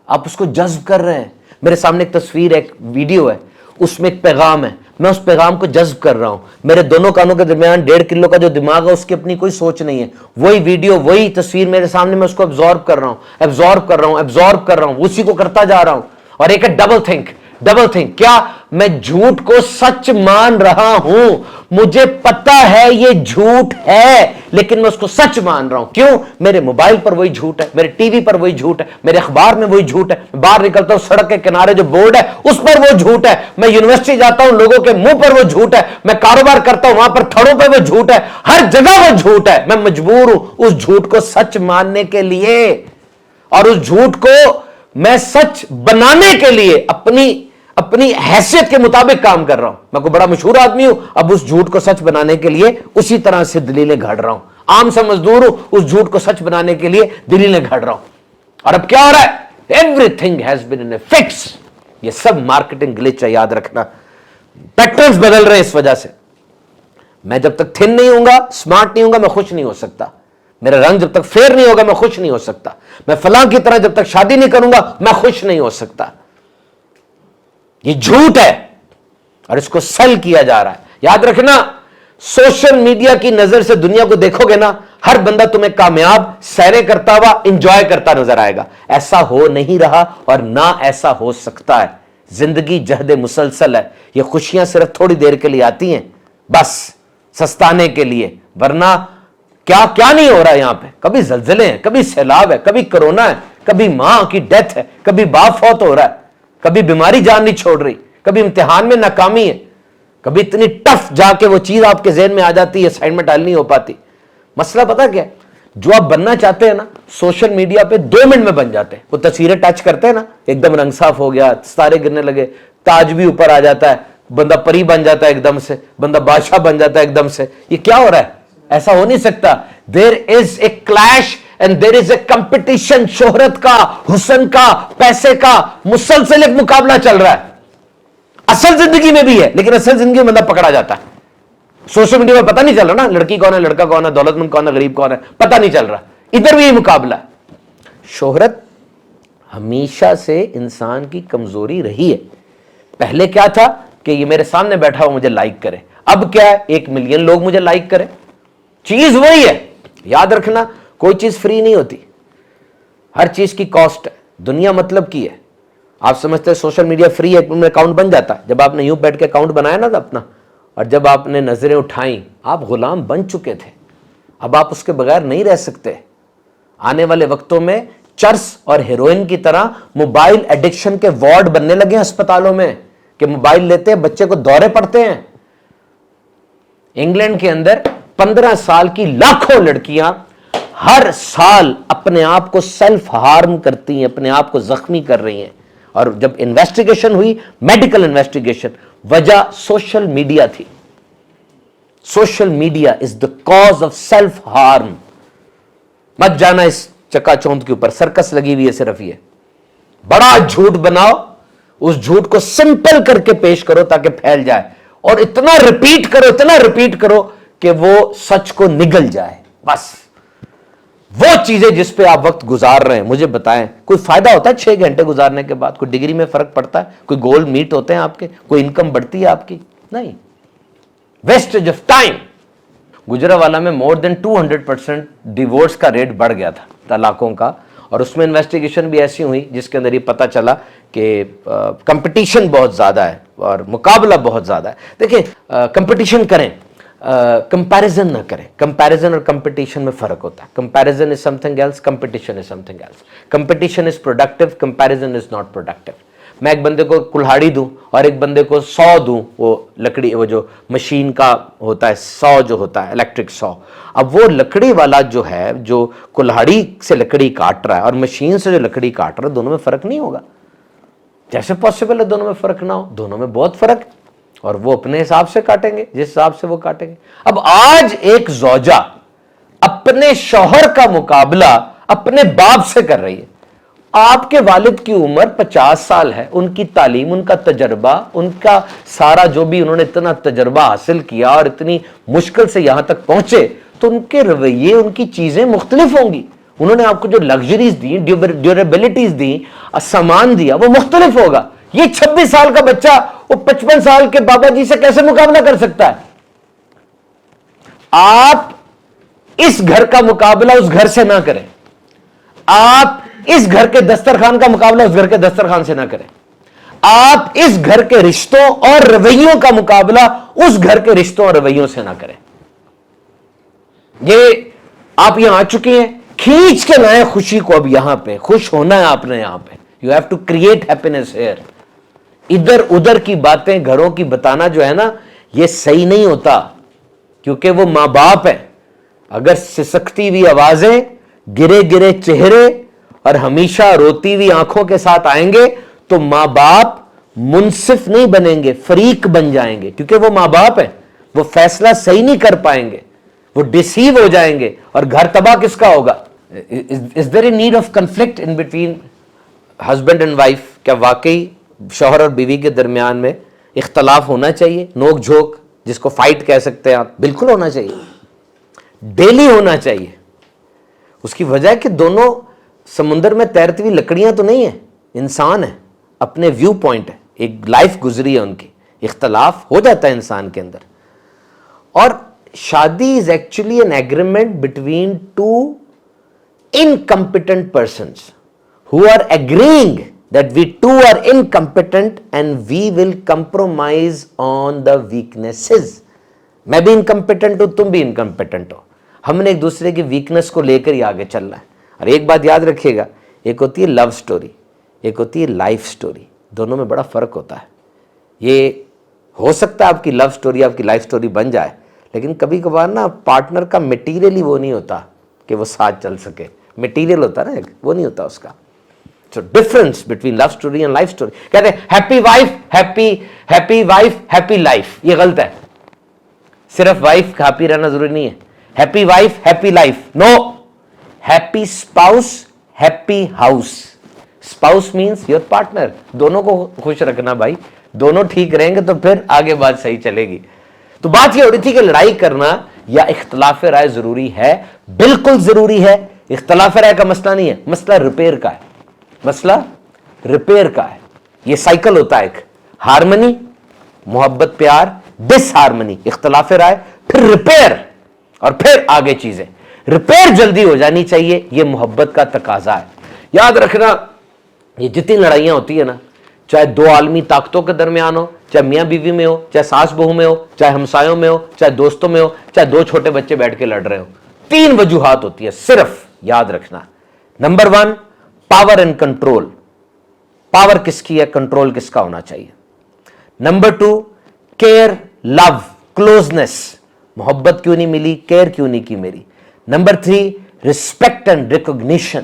आप उसको जज्ब कर रहे हैं। मेरे सामने एक तस्वीर है, एक वीडियो है, उसमें एक पैगाम है, मैं उस पैगाम को जज्ब कर रहा हूं। मेरे दोनों कानों के दरमियान 1.5 किलो का जो दिमाग है, उसकी अपनी कोई सोच नहीं है। वही वीडियो, वही तस्वीर मेरे सामने, मैं उसको एब्जॉर्ब कर रहा हूं, एब्जॉर्ब कर रहा हूं, एब्जॉर्ब कर रहा हूं, उसी को करता जा रहा हूं। और एक है डबल थिंक। डबल थिंक क्या? मैं झूठ को सच मान रहा हूं, मुझे पता है ये झूठ है, लेकिन मैं उसको सच मान रहा हूं। क्यों? मेरे मोबाइल पर वही झूठ है, मेरे टीवी पर वही झूठ है, मेरे अखबार में वही झूठ है, बाहर निकलता हूं सड़क के किनारे जो बोर्ड है उस पर वो झूठ है, मैं यूनिवर्सिटी जाता हूं लोगों के मुंह पर वो झूठ है, मैं कारोबार करता हूं वहां पर थड़ों पर वो झूठ है, हर जगह वो झूठ है। मैं मजबूर हूं उस झूठ को सच मानने के लिए। اور उस झूठ को मैं सच बनाने के लिए अपनी हैसियत के मुताबिक काम कर रहा हूं। मैं कोई बड़ा मशहूर आदमी हूं, अब उस झूठ को सच बनाने के लिए उसी तरह से दलीलें घड़ रहा हूं। आम सा मजदूर हूं, उस झूठ को सच बनाने के लिए दलीलें घड़ रहा हूं। और अब क्या हो रहा है? Everything has been in a fix. ये सब मार्केटिंग ग्लिच है, याद रखना। पैटर्न्स बदल रहे हैं इस वजह से। मैं जब तक थिन नहीं होऊंगा, स्मार्ट नहीं होऊंगा, मैं खुश नहीं हो सकता। मेरा रंग जब तक फेयर नहीं होगा, मैं खुश नहीं हो सकता। मैं फलां की तरह जब तक शादी नहीं करूंगा, मैं खुश नहीं हो सकता। ये झूठ है और इसको सेल किया जा रहा है। याद रखना, सोशल मीडिया की नजर से दुनिया को देखोगे ना, हर बंदा तुम्हें कामयाब, सैरें करता हुआ, इंजॉय करता नजर आएगा। ऐसा हो नहीं रहा और ना ऐसा हो सकता है। जिंदगी जहद मुसलसल है। ये खुशियां सिर्फ थोड़ी देर के लिए आती हैं, बस सस्ताने के लिए, वरना क्या क्या नहीं हो रहा है यहां पे। कभी जलजले हैं, कभी सैलाब है, कभी कोरोना है, कभी मां की डेथ है, कभी बाप फौत हो रहा है, कभी बीमारी जान नहीं छोड़ रही, कभी इम्तिहान में नाकामी है, कभी इतनी टफ जाके वो चीज आपके ज़हन में आ जाती है, असाइनमेंट हल नहीं हो पाती। मसला पता क्या है? जो आप बनना चाहते हैं ना, सोशल मीडिया पे 2 मिनट में बन जाते हैं। वो तस्वीरें टच करते हैं ना, एकदम रंग साफ हो गया, सितारे गिरने लगे, ताज भी ऊपर आ जाता है, बंदा परी बन जाता है एकदम से, बंदा बादशाह बन जाता है एकदम से। ये क्या हो रहा है? ऐसा हो नहीं सकता। There is a clash and there is a competition. शोहरत का, हुस्न का, पैसे का मुसलसल एक मुकाबला चल रहा है। असल जिंदगी में भी है, लेकिन असल जिंदगी में बंदा पकड़ा जाता है। सोशल मीडिया में पता नहीं चल रहा ना, लड़की कौन है, लड़का कौन है, दौलतमंद कौन है, गरीब कौन है, पता नहीं चल रहा। इधर भी यही मुकाबला है। शोहरत हमेशा से इंसान की कमजोरी रही है। पहले क्या था कि ये मेरे सामने बैठा हुआ मुझे लाइक करे, अब क्या है, 1 मिलियन लोग मुझे लाइक करें। चीज वही है। याद रखना, कोई चीज फ्री नहीं होती, हर चीज की कॉस्ट है। दुनिया मतलब की है। आप समझते हैं सोशल मीडिया फ्री है, उनमें अकाउंट बन जाता है। जब आपने यूं बैठ के अकाउंट बनाया ना अपना, और जब आपने नजरें उठाई, आप गुलाम बन चुके थे। अब आप उसके बगैर नहीं रह सकते। आने वाले वक्तों में चर्स और हेरोइन की तरह मोबाइल एडिक्शन के वार्ड बनने लगे हैं अस्पतालों में, कि मोबाइल लेते हैं, बच्चे को दौरे पड़ते हैं। इंग्लैंड के अंदर 15 साल की लाखों लड़कियां हर साल अपने आप को सेल्फ हार्म करती हैं, अपने आप को जख्मी कर रही हैं। और जब इन्वेस्टिगेशन हुई, मेडिकल इन्वेस्टिगेशन, वजह सोशल मीडिया थी। Social media is the cause of self harm. मत जाना इस चकाचौंध के ऊपर, सर्कस लगी हुई है सिर्फ। ये बड़ा झूठ बनाओ, उस झूठ को सिंपल करके पेश करो ताकि फैल जाए, और इतना रिपीट करो, इतना रिपीट करो कि वो सच को निगल जाए। बस वो चीजें जिस पे आप वक्त गुजार रहे हैं, मुझे बताएं, कोई फायदा होता है 6 घंटे गुजारने के बाद? कोई डिग्री में फर्क पड़ता है? कोई गोल मीट होते हैं आपके? कोई इनकम बढ़ती है आपकी? नहीं। Wastage of time. गुजरावाला में मोर देन 200% डिवोर्स का रेट बढ़ गया था, तलाकों का। और उसमें इन्वेस्टिगेशन भी ऐसी हुई जिसके अंदर ये पता चला कि कंपटीशन बहुत ज्यादा है और मुकाबला बहुत ज्यादा है। देखिए, कंपटीशन करें, कंपैरिजन ना करें। कंपैरिजन और कंपटीशन में फर्क होता है। Comparison is something else, competition is something else. Competition is productive, comparison is not productive. मैं एक बंदे को कुल्हाड़ी दूं और एक बंदे को 100 दूं, वो लकड़ी, वो जो मशीन का होता है, 100 जो होता है, इलेक्ट्रिक 100। अब वो लकड़ी वाला जो है, जो कुल्हाड़ी से लकड़ी काट रहा है और मशीन से जो लकड़ी काट रहा है, दोनों में फर्क नहीं होगा। जैसे पॉसिबल है दोनों में फर्क ना हो, दोनों में बहुत फर्क है। और वो अपने हिसाब से काटेंगे, जिस हिसाब से वो काटेंगे। अब आज एक ज़ौजा अपने शौहर का मुकाबला अपने बाप से कर रही है। आपके वालिद की उम्र 50 साल है, उनकी तालीम, उनका तजर्बा, उनका सारा जो भी उन्होंने इतना तजर्बा हासिल किया और इतनी मुश्किल से यहां तक पहुंचे, तो उनके रवैये, उनकी चीजें मुख्तलिफ होंगी। उन्होंने आपको जो लग्जरीज दी, ड्यूरेबिलिटीज दी, सामान दिया, वो मुख्तलिफ होगा। ये 26 साल का बच्चा वो 55 साल के बाबा जी से कैसे मुकाबला कर सकता है? आप इस घर का मुकाबला उस घर से ना करें। आप इस घर के दस्तरखान का मुकाबला उस घर के दस्तरखान से ना करें। आप इस घर के रिश्तों और रवैयों का मुकाबला उस घर के रिश्तों और रवैयों से ना करें। ये आप यहां आ चुके हैं, खींच के लाए खुशी को। अब यहां पे खुश होना है आपने। यहां पे you have to create happiness here. इधर उधर की बातें घरों की बताना जो है ना, ये सही नहीं होता, क्योंकि वो मां बाप है। अगर सिसकती हुई आवाजें, गिरे गिरे चेहरे اور ہمیشہ روتی ہوئی آنکھوں کے ساتھ آئیں گے تو ماں باپ منصف نہیں بنیں گے, فریق بن جائیں گے, کیونکہ وہ ماں باپ ہیں, وہ فیصلہ صحیح نہیں کر پائیں گے, وہ ڈسیو ہو جائیں گے, اور گھر تباہ کس کا ہوگا؟ Is there a need of conflict in between husband and wife? کیا واقعی شوہر اور بیوی کے درمیان میں اختلاف ہونا چاہیے؟ نوک جھوک جس کو فائٹ کہہ سکتے ہیں آپ, بالکل ہونا چاہیے, ڈیلی ہونا چاہیے. اس کی وجہ ہے کہ دونوں سمندر میں تیرتی ہوئی لکڑیاں تو نہیں ہیں, انسان ہیں, اپنے ویو پوائنٹ ہے, ایک لائف گزری ہے ان کی, اختلاف ہو جاتا ہے انسان کے اندر. اور شادی is actually an agreement between two incompetent persons who are agreeing that we two are incompetent and we will compromise on the weaknesses. میں بھی incompetent ہوں, تم بھی incompetent ہو, ہم نے ایک دوسرے کی ویکنس کو لے کر ہی آگے چلنا ہے. اور ایک بات یاد رکھیے گا, ایک ہوتی ہے لو سٹوری, ایک ہوتی ہے لائف سٹوری, دونوں میں بڑا فرق ہوتا ہے. یہ ہو سکتا ہے آپ کی لو سٹوری آپ کی لائف سٹوری بن جائے, لیکن کبھی کبھار نا پارٹنر کا میٹیریل ہی وہ نہیں ہوتا کہ وہ ساتھ چل سکے. میٹیریل ہوتا ہے نا, وہ نہیں ہوتا اس کا. So difference between love story and life story. کہتے ہیں ہیپی وائف ہیپی لائف, یہ غلط ہے. صرف وائف ہیپی رہنا ضروری نہیں ہے. Happy wife happy life, no. Happy spouse happy house. Spouse means your partner, دونوں کو خوش رکھنا بھائی, دونوں ٹھیک رہیں گے تو پھر آگے بات صحیح چلے گی. تو بات یہ ہو رہی تھی کہ لڑائی کرنا یا اختلاف رائے ضروری ہے, بالکل ضروری ہے. اختلاف رائے کا مسئلہ نہیں ہے, مسئلہ ریپیئر کا ہے, مسئلہ ریپیئر کا ہے. یہ سائیکل ہوتا ہے, ایک ہارمنی, محبت پیار, ڈس ہارمنی, اختلاف رائے, پھر ریپیئر, اور پھر آگے چیزیں. ریپیئر جلدی ہو جانی چاہیے, یہ محبت کا تقاضا ہے. یاد رکھنا, یہ جتنی لڑائیاں ہوتی ہیں نا, چاہے دو عالمی طاقتوں کے درمیان ہو, چاہے میاں بیوی میں ہو, چاہے ساس بہو میں ہو, چاہے ہمسایوں میں ہو, چاہے دوستوں میں ہو, چاہے دو چھوٹے بچے بیٹھ کے لڑ رہے ہو, تین وجوہات ہوتی ہے صرف. یاد رکھنا, number 1 power and control. Power کس کی ہے, کنٹرول کس کا ہونا چاہیے. نمبر 2 کیئر, لو, کلوزنس, محبت کیوں نہیں ملی, کیئر کیوں نہیں کی میری. نمبر 3 ریسپیکٹ اینڈ ریکگنیشن,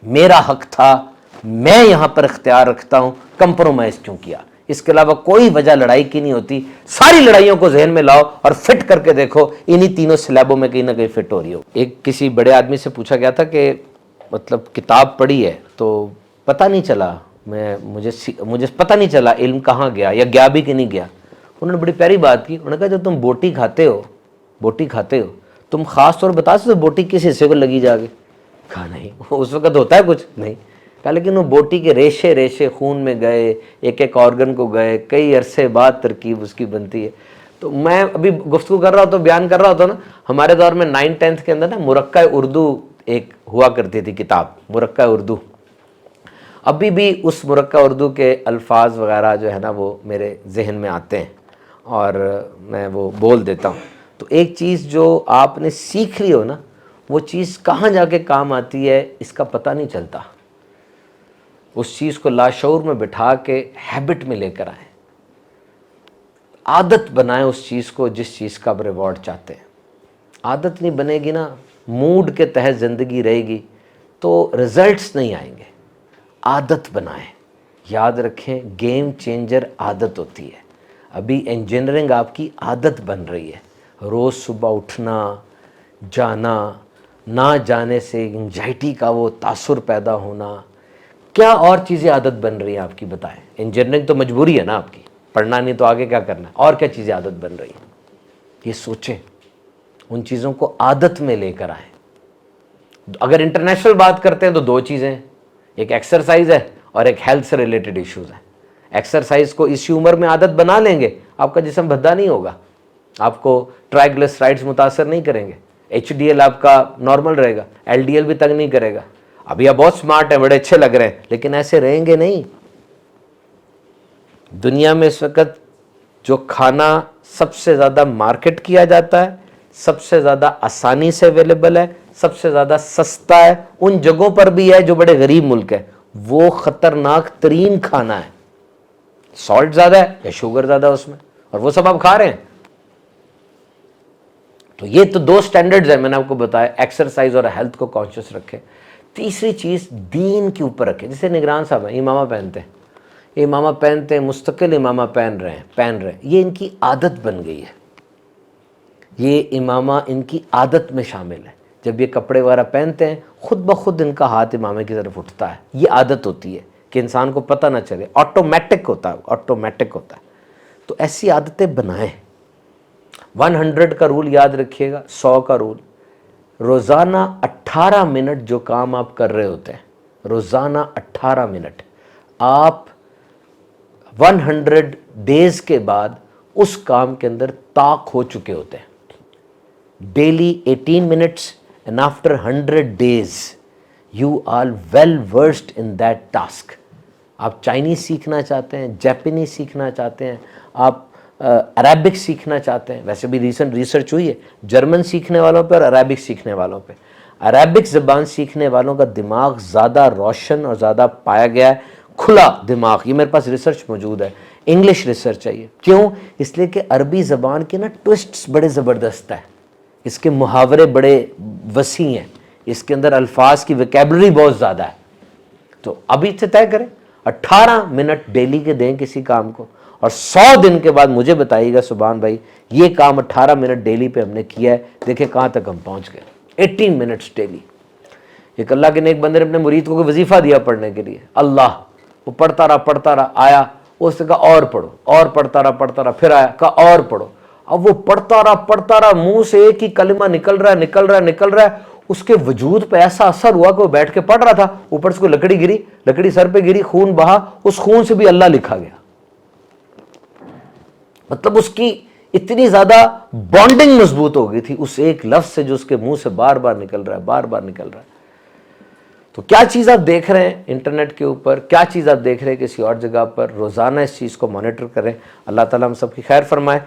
میرا حق تھا, میں یہاں پر اختیار رکھتا ہوں, کمپرومائز کیوں کیا. اس کے علاوہ کوئی وجہ لڑائی کی نہیں ہوتی. ساری لڑائیوں کو ذہن میں لاؤ اور فٹ کر کے دیکھو, انہی تینوں سلیبوں میں کہیں نہ کہیں فٹ ہو رہی ہو. ایک کسی بڑے آدمی سے پوچھا گیا تھا کہ مطلب کتاب پڑھی ہے تو پتہ نہیں چلا, مجھے پتہ نہیں چلا علم کہاں گیا, یا گیا بھی کہ نہیں گیا. انہوں نے بڑی پیاری بات کی, انہوں نے کہا جب تم بوٹی کھاتے ہو تم خاص طور بتا سکتے بوٹی کس حصے کو لگی جا کے؟ کہا نہیں, اس وقت ہوتا ہے کچھ نہیں. کہا لیکن وہ بوٹی کے ریشے ریشے خون میں گئے, ایک ایک آرگن کو گئے, کئی عرصے بعد ترکیب اس کی بنتی ہے. تو میں ابھی گفتگو کر رہا ہوتا, بیان کر رہا ہوتا نا, ہمارے دور میں 9th 10th کے اندر نا مرکہ اردو ایک ہوا کرتی تھی کتاب, مرکہ اردو. ابھی بھی اس مرکہ اردو کے الفاظ وغیرہ جو ہے نا وہ میرے ذہن میں آتے ہیں اور میں وہ بول دیتا ہوں. تو ایک چیز جو آپ نے سیکھ لی ہو نا, وہ چیز کہاں جا کے کام آتی ہے اس کا پتہ نہیں چلتا. اس چیز کو لاشعور میں بٹھا کے ہیبٹ میں لے کر آئیں, عادت بنائیں اس چیز کو جس چیز کا آپ ریوارڈ چاہتے ہیں. عادت نہیں بنے گی نا, موڈ کے تحت زندگی رہے گی تو رزلٹس نہیں آئیں گے. عادت بنائیں. یاد رکھیں گیم چینجر عادت ہوتی ہے. ابھی انجینئرنگ آپ کی عادت بن رہی ہے, روز صبح اٹھنا, جانا, نہ جانے سے انگزائٹی کا وہ تاثر پیدا ہونا, کیا اور چیزیں عادت بن رہی ہیں آپ کی بتائیں. انجینئرنگ تو مجبوری ہے نا آپ کی, پڑھنا نہیں تو آگے کیا کرنا ہے, اور کیا چیزیں عادت بن رہی ہیں, یہ سوچیں, ان چیزوں کو عادت میں لے کر آئیں. اگر انٹرنیشنل بات کرتے ہیں تو دو چیزیں ہیں, ایک ایکسرسائز ہے اور ایک ہیلتھ سے ریلیٹڈ ایشوز ہیں. ایکسرسائز کو اسی عمر میں عادت بنا لیں گے, آپ کا جسم بھدا نہیں ہوگا, آپ کو ٹرائیگلیسرائڈز متاثر نہیں کریں گے, ایچ ڈی ایل آپ کا نارمل رہے گا, ایل ڈی ایل بھی تنگ نہیں کرے گا. ابھی آپ بہت سمارٹ ہیں, بڑے اچھے لگ رہے ہیں, لیکن ایسے رہیں گے نہیں. دنیا میں اس وقت جو کھانا سب سے زیادہ مارکیٹ کیا جاتا ہے, سب سے زیادہ آسانی سے اویلیبل ہے, سب سے زیادہ سستا ہے, ان جگہوں پر بھی ہے جو بڑے غریب ملک ہے, وہ خطرناک ترین کھانا ہے. سالٹ زیادہ ہے یا شوگر زیادہ اس میں, اور وہ سب آپ کھا رہے ہیں. تو یہ تو دو سٹینڈرڈز ہیں میں نے آپ کو بتایا, ایکسرسائز اور ہیلتھ کو کانشیس رکھیں. تیسری چیز دین کے اوپر رکھیں. جیسے نگران صاحب ہیں, امامہ پہنتے ہیں, امامہ پہنتے ہیں, مستقل امامہ پہن رہے ہیں, یہ ان کی عادت بن گئی ہے, یہ امامہ ان کی عادت میں شامل ہے. جب یہ کپڑے وغیرہ پہنتے ہیں خود بخود ان کا ہاتھ امامے کی طرف اٹھتا ہے. یہ عادت ہوتی ہے کہ انسان کو پتہ نہ چلے, آٹومیٹک ہوتا ہے. تو ایسی عادتیں بنائیں. 100 کا رول یاد رکھیے گا, 100 کا رول. روزانہ 18 منٹ جو کام آپ کر رہے ہوتے ہیں, روزانہ 18 منٹ, آپ 100 ڈیز کے بعد اس کام کے اندر طاق ہو چکے ہوتے ہیں. Daily 18 minutes and after 100 days you are well versed in that task. آپ چائنیز سیکھنا چاہتے ہیں, جاپنیز سیکھنا چاہتے ہیں, آپ عربک سیکھنا چاہتے ہیں. ویسے بھی ریسنٹ ریسرچ ہوئی ہے جرمن سیکھنے والوں پہ اور عربک سیکھنے والوں پہ. عربک زبان سیکھنے والوں کا دماغ زیادہ روشن اور زیادہ پایا گیا ہے, کھلا دماغ. یہ میرے پاس ریسرچ موجود ہے, انگلش ریسرچ ہے یہ. کیوں؟ اس لیے کہ عربی زبان کے نا ٹوسٹس بڑے زبردست ہیں, اس کے محاورے بڑے وسیع ہیں, اس کے اندر الفاظ کی ویکیبلری بہت زیادہ ہے. تو ابھی سے طے کریں 18 منٹ ڈیلی کے دیں کسی کام کو, اور 100 دن کے بعد مجھے بتائیے گا سبحان بھائی یہ کام 18 منٹ ڈیلی پہ ہم نے کیا ہے, دیکھیں کہاں تک ہم پہنچ گئے. 18 منٹس ڈیلی. ایک اللہ کے نیک بندے نے اپنے مرید کو کوئی وظیفہ دیا پڑھنے کے لیے, اللہ, وہ پڑھتا رہا, آیا اس نے کہا اور پڑھو, اور پڑھتا رہا, پھر آیا کہا اور پڑھو. اب وہ پڑھتا رہا, منہ سے ایک ہی کلمہ نکل رہا ہے. اس کے وجود پہ ایسا اثر ہوا کہ وہ بیٹھ کے پڑھ رہا تھا, اوپر سے کوئی لکڑی گری, لکڑی سر پہ گری, خون بہا, اس خون سے بھی اللہ لکھا گیا. مطلب اس کی اتنی زیادہ بانڈنگ مضبوط ہو گئی تھی اس ایک لفظ سے جو اس کے منہ سے بار بار نکل رہا ہے. تو کیا چیز آپ دیکھ رہے ہیں انٹرنیٹ کے اوپر, کیا چیز آپ دیکھ رہے ہیں کسی اور جگہ پر, روزانہ اس چیز کو مانیٹر کریں. اللہ تعالیٰ ہم سب کی خیر فرمائے.